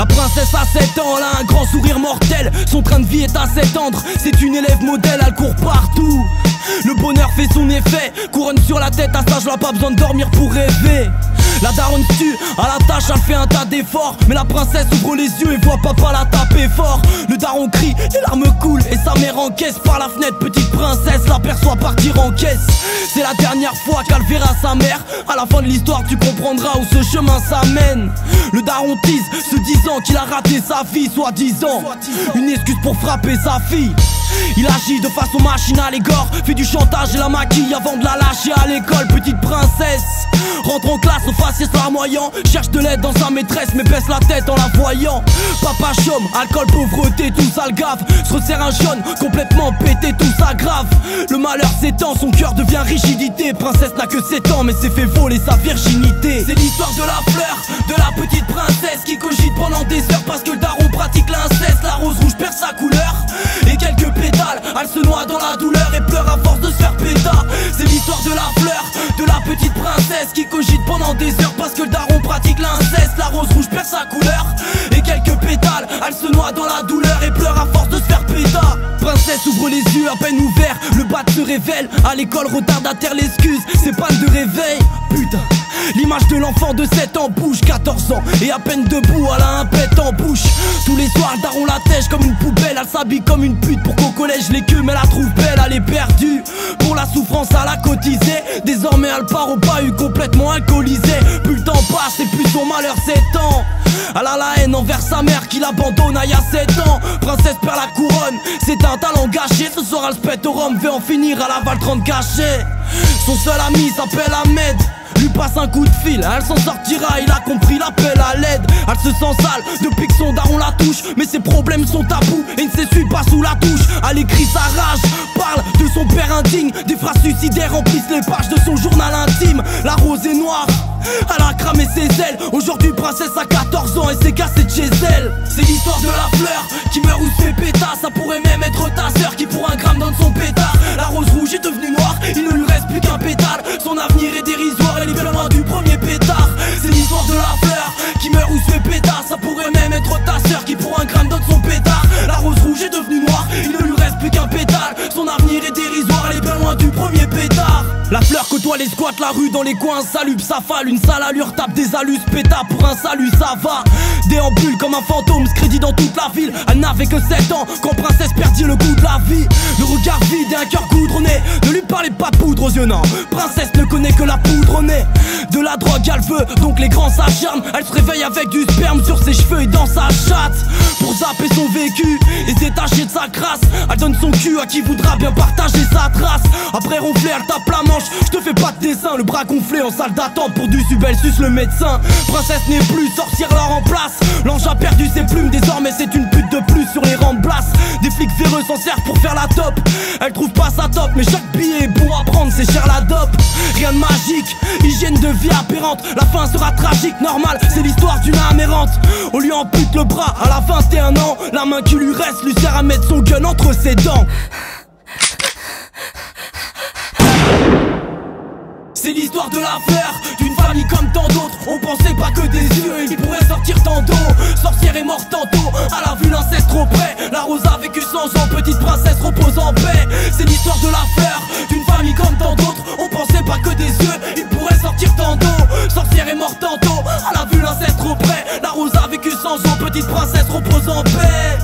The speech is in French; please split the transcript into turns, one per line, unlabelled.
La princesse a 7 ans, elle a un grand sourire mortel. Son train de vie est assez tendre, c'est une élève modèle, elle court partout. Le bonheur fait son effet, couronne sur la tête, à ça je n'ai pas besoin de dormir pour rêver. La daronne tue, à la tâche elle fait un tas d'efforts. Mais la princesse ouvre les yeux et voit papa la taper fort. Le daron crie, les larmes coulent et sa mère encaisse. Par la fenêtre, petite princesse l'aperçoit partir en caisse. C'est la dernière fois qu'elle verra sa mère. À la fin de l'histoire tu comprendras où ce chemin s'amène. Le daron tease, se disant qu'il a raté sa fille, soi-disant une excuse pour frapper sa fille. Il agit de façon machinale et gore, fait du chantage et la maquille avant de la lâcher à l'école. Petite princesse rentre en classe au faciès larmoyant, cherche de l'aide dans sa maîtresse mais baisse la tête en la voyant. Papa chôme, alcool, pauvreté, tout ça le gave. Se resserre un jaune, complètement pété, tout ça grave. Le malheur s'étend, son cœur devient rigidité. Princesse n'a que 7 ans mais s'est fait voler sa virginité. C'est l'histoire de la fleur, de la petite princesse qui cogite pendant des heures parce que le daron pratique l'inceste. La rose rouge perd sa couleur et quelques pétales, elle se noie dans la douleur et pleure à force de se faire péta. C'est l'histoire de la fleur, de la petite princesse qui cogite pendant des heures parce que le daron pratique l'inceste. La rose rouge perd sa couleur et quelques pétales, elle se noie dans la douleur et pleure à force de se faire péta. Princesse ouvre les yeux à peine ouverts, le bat se révèle. À l'école retardataire l'excuse, c'est panne de réveil. Putain, l'image de l'enfant de 7 ans bouge, 14 ans et à peine debout, elle a un pet en bouche. Tous les soirs le daron la tèche comme une poubelle, elle s'habille comme une pute pour qu'au collège l'écume elle la trouve belle. Elle est perdue, pour la souffrance elle a cotisé. Désormais elle part au bahut complètement alcoolisée. Plus le temps passe et plus son malheur s'étend. Elle a la haine envers sa mère qui l'abandonne il y a 7 ans. Princesse perd la couronne, c'est un talent gâché. Ce soir elle se pète au rhum, veut en finir, elle avale 30 cachets. Son seul ami s'appelle Ahmed, lui passe un coup de fil, elle s'en sortira, il a compris l'appel à l'aide. Elle se sent sale depuis que son daron la touche, mais ses problèmes sont tabous et ne s'essuie pas sous la douche. Elle écrit sa rage, parle de son père indigne, des phrases suicidaires remplissent les pages de son journal intime. La rose est noire, elle a cramé ses ailes. Aujourd'hui princesse a 14 ans et s'est cassée de chez elle. C'est l'histoire de la fleur qui meurt ou se fait pétasse. Ça pourrait même être ta sœur qui pour un gramme donne son pétard. La rose rouge est devenue noire, il ne lui reste plus qu'un pétale. Son avenir est dérisoire, elle est bien loin du premier pétard. C'est l'histoire de la fleur qui meurt ou se fait pétasse. Ça pourrait même être ta sœur qui pour un gramme donne son pétard. La rose rouge est devenue noire, il ne lui reste plus qu'un pétale. Son avenir est dérisoire, elle est bien loin du premier pétard. La fleur côtoie les squats, la rue dans les coins, salubre sa fale. Une sale allure tape des alus, péta pour un salut ça va. Déambule comme un fantôme, se crédit dans toute la ville. Elle n'avait que 7 ans quand princesse perdit le goût de la vie. Le regard vide et un cœur goudronné, ne lui parlez pas de poudre aux yeux non. Princesse ne connaît que la poudre au nez. De la drogue elle veut, donc les grands s'acharnent. Elle se réveille avec du sperme sur ses cheveux et dans sa chatte. Pour zapper son vécu et se détacher de sa crasse, elle donne son cul à qui voudra bien partager sa trace. Après ronfler elle tape la manche, je te fais pas de dessin. Le bras gonflé en salle d'attente pour du sub, elle suce le médecin. Princesse n'est plus, sorcière la remplace. L'ange a perdu ses plumes, désormais c'est une pute de plus sur les rangs de place. Des flics véreux s'en servent pour faire la top. Elle trouve pas sa top, mais chaque billet est bon à prendre, c'est cher la dope. Rien de magique, hygiène de vie aberrante. La fin sera tragique, normal, c'est l'histoire d'une âme errante. On lui ampute le bras à la 21 ans. La main qui lui reste lui sert à mettre son gun entre ses dents. C'est l'histoire de la fleur, d'une famille comme tant d'autres. On pensait pas que des yeux, il pourrait sortir tantôt. Sorcière est morte tantôt, elle a vu l'inceste trop près. La rose a vécu 100 ans, petite princesse repose en paix. C'est l'histoire de la fleur, d'une famille comme tant d'autres. On pensait pas que des yeux, il pourrait sortir tantôt. Sorcière est morte tantôt, elle a vu l'inceste trop près. La rose a vécu 100 ans, petite princesse repose en paix.